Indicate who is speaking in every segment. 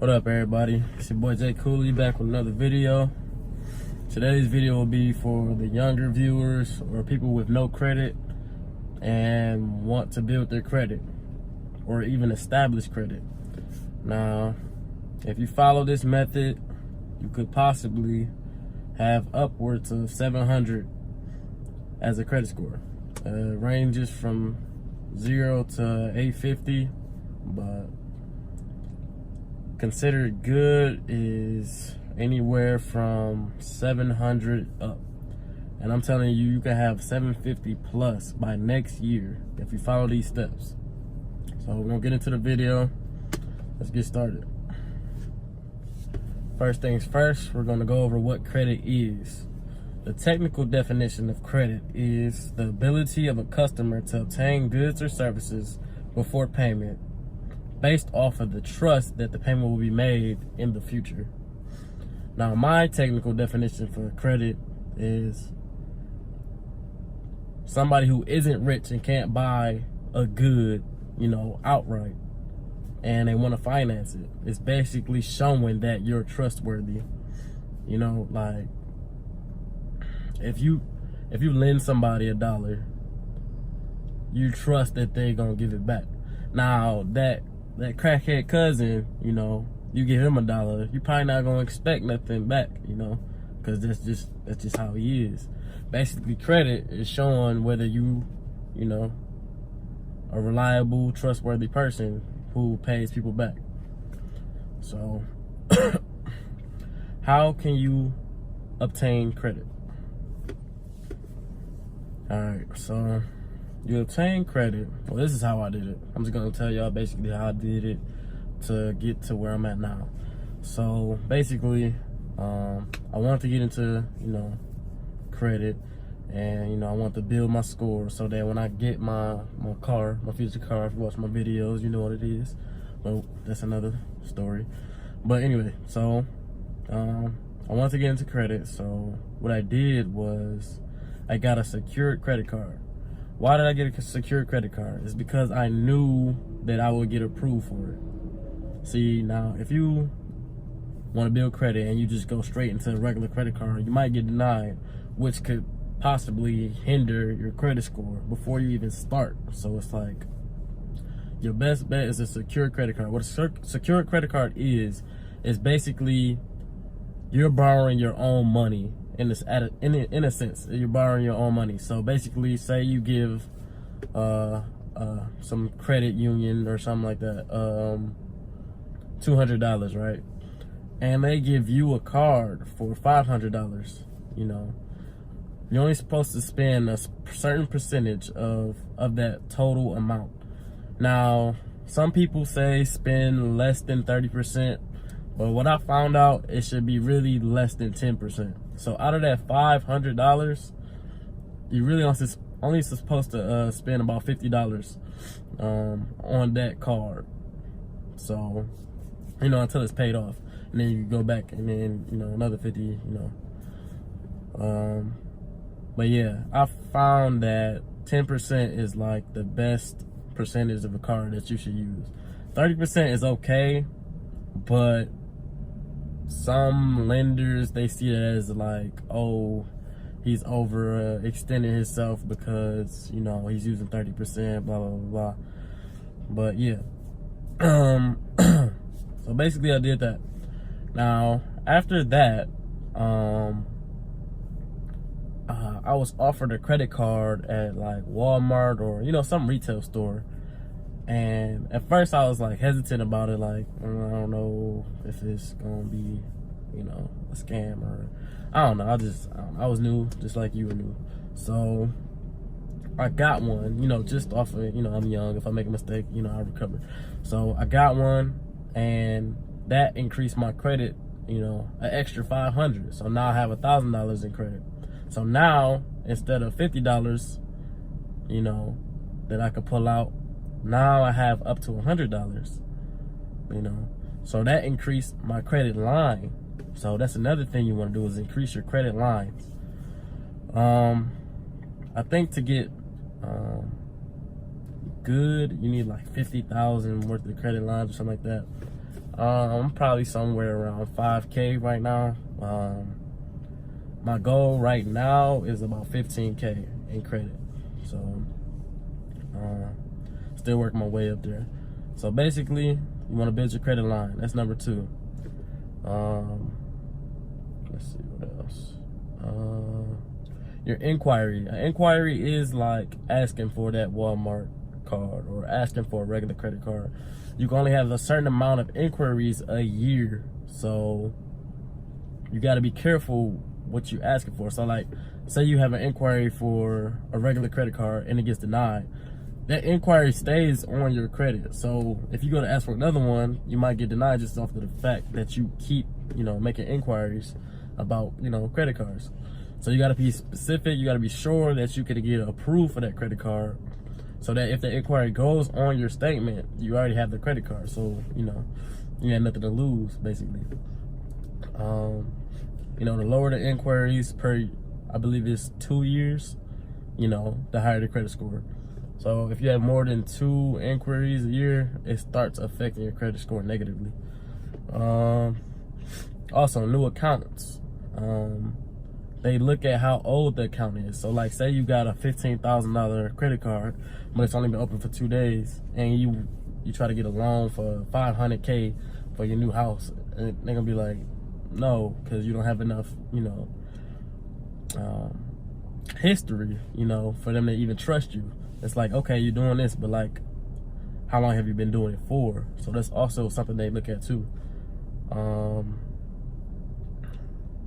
Speaker 1: What up, everybody? It's your boy Jay Cooley back with another video. Today's video will be for the younger viewers or people with no credit and want to build their credit or even establish credit. Now, if you follow this method, you could possibly have upwards of 700 as a credit score. Ranges from 0 to 850, but considered good is anywhere from 700 up. And I'm telling you, you can have 750 plus by next year if you follow these steps. So we're gonna get into the video. Let's get started. First things first, we're gonna go over what credit is. The technical definition of credit is the ability of a customer to obtain goods or services before payment, based off of the trust that the payment will be made in the future. Now, my technical definition for credit is somebody who isn't rich and can't buy a good, outright, and they want to finance it. It's basically showing that you're trustworthy. Like if you lend somebody $1, you trust that they're gonna give it back. Now that crackhead cousin, you give him $1, you probably not gonna expect nothing back, because that's just how he is. Basically, credit is showing whether you, a reliable, trustworthy person who pays people back. So, how can you obtain credit? All right, so you obtain credit. Well, this is how I did it. I'm just gonna tell y'all basically how I did it to get to where I'm at now. So basically, I wanted to get into, credit, and I want to build my score so that when I get my future car, if you watch my videos, you know what it is. Well, that's another story. But anyway, so I wanted to get into credit. So what I did was I got a secured credit card. Why did I get a secured credit card? It's because I knew that I would get approved for it. See, now, if you want to build credit and you just go straight into a regular credit card, you might get denied, which could possibly hinder your credit score before you even start. So it's like, your best bet is a secure credit card. What a secure credit card is basically you're borrowing your own money. In a sense, you're borrowing your own money. So basically, say you give some credit union or something like that $200, right? And they give you a card for $500. You're only supposed to spend a certain percentage of that total amount. Now, some people say spend less than 30%, but what I found out, it should be really less than 10%. So out of that $500, you really only supposed to spend about $50 on that card. So, until it's paid off, and then you go back and then another 50. But yeah, I found that 10% is like the best percentage of a card that you should use. 30% is okay, but some lenders, they see it as like, oh, he's over extending himself because he's using 30%, blah blah blah. But yeah, so basically I did that. Now after that, I was offered a credit card at like Walmart or some retail store. And at first I was like hesitant about it, like I don't know if it's gonna be, a scam or I don't know. I was new, just like you were new. So I got one, just off of, I'm young. If I make a mistake, I recover. So I got one, and that increased my credit, an extra $500. So now I have $1,000 in credit. So now instead of $50, that I could pull out, now I have up to $100, so that increased my credit line. So that's another thing you want to do, is increase your credit lines. I think to get good, you need like 50,000 worth of credit lines or something like that. I'm probably somewhere around 5K right now. My goal right now is about 15K in credit. So still working my way up there. So basically, you want to build your credit line. That's number 2. Let's see what else. Your inquiry. An inquiry is like asking for that Walmart card or asking for a regular credit card. You can only have a certain amount of inquiries a year, so you got to be careful what you're asking for. So like, say you have an inquiry for a regular credit card and it gets denied, that inquiry stays on your credit. So if you go to ask for another one, you might get denied just off of the fact that you keep, making inquiries about, credit cards. So you got to be specific. You got to be sure that you can get approved for that credit card, so that if the inquiry goes on your statement, you already have the credit card. So, you have nothing to lose, basically. The lower the inquiries per, I believe it's 2 years, the higher the credit score. So if you have more than 2 inquiries a year, it starts affecting your credit score negatively. Also, new accounts. They look at how old the account is. So like, say you got a $15,000 credit card, but it's only been open for 2 days, and you try to get a loan for $500K for your new house, and they're gonna be like, no, because you don't have enough, history, for them to even trust you. It's like, okay, you're doing this, but like, how long have you been doing it for? So that's also something they look at too.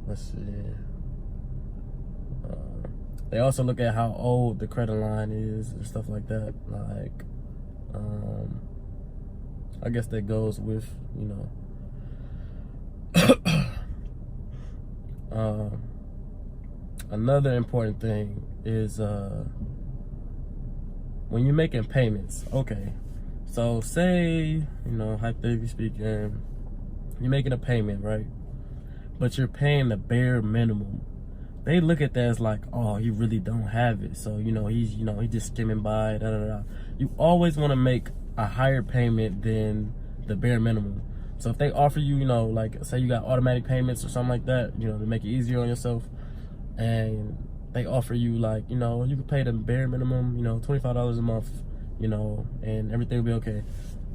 Speaker 1: Let's see. They also look at how old the credit line is and stuff like that. Like, I guess that goes with, another important thing is when you're making payments. Okay, so say, hypothetically speaking, you're making a payment, right? But you're paying the bare minimum. They look at that as like, oh, you really don't have it. So, he's just skimming by, You always want to make a higher payment than the bare minimum. So if they offer you, like, say you got automatic payments or something like that, to make it easier on yourself, and they offer you like, you can pay the bare minimum, $25 a month, and everything will be okay.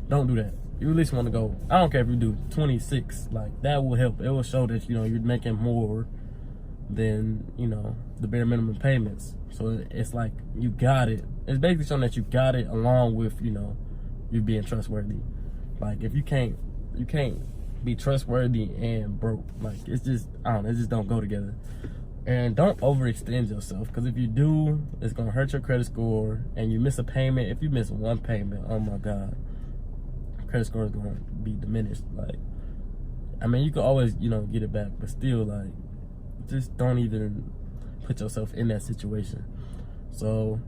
Speaker 1: Don't do that. You at least want to go, I don't care if you do 26, like, that will help. It will show that, you're making more than, the bare minimum payments. So it's like, you got it. It's basically showing that you got it, along with, you being trustworthy. Like, if you can't be trustworthy and broke. Like, it's just, I don't know, it just don't go together. And don't overextend yourself, because if you do, it's gonna hurt your credit score. And you miss a payment, if you miss one payment, oh my God, credit score is gonna be diminished. Like, I mean, you can always, get it back, but still, like, just don't even put yourself in that situation. So,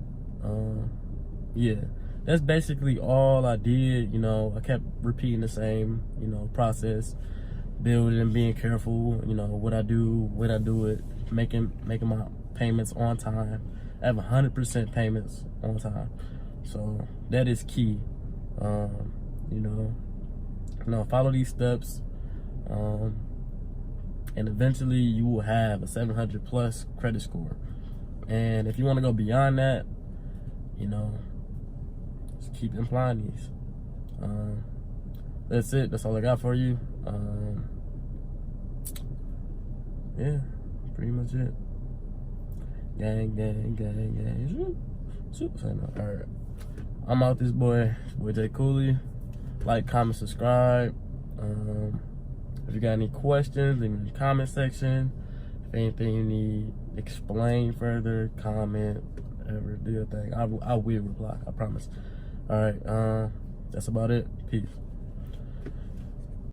Speaker 1: yeah, that's basically all I did. I kept repeating the same, process, building and being careful, what I do, when I do it, making my payments on time. I have 100% payments on time. So that is key. Follow these steps, and eventually you will have a 700 plus credit score. And if you want to go beyond that, just keep implying these. That's it. That's all I got for you. Yeah, pretty much it. Gang, gang, gang, gang. Shoot. All right, I'm out. This boy Jay Cooley. Like, comment, subscribe. If you got any questions, leave in the comment section. If anything you need explain further, comment, whatever, do your thing. I will reply, I promise. All right, that's about it. Peace.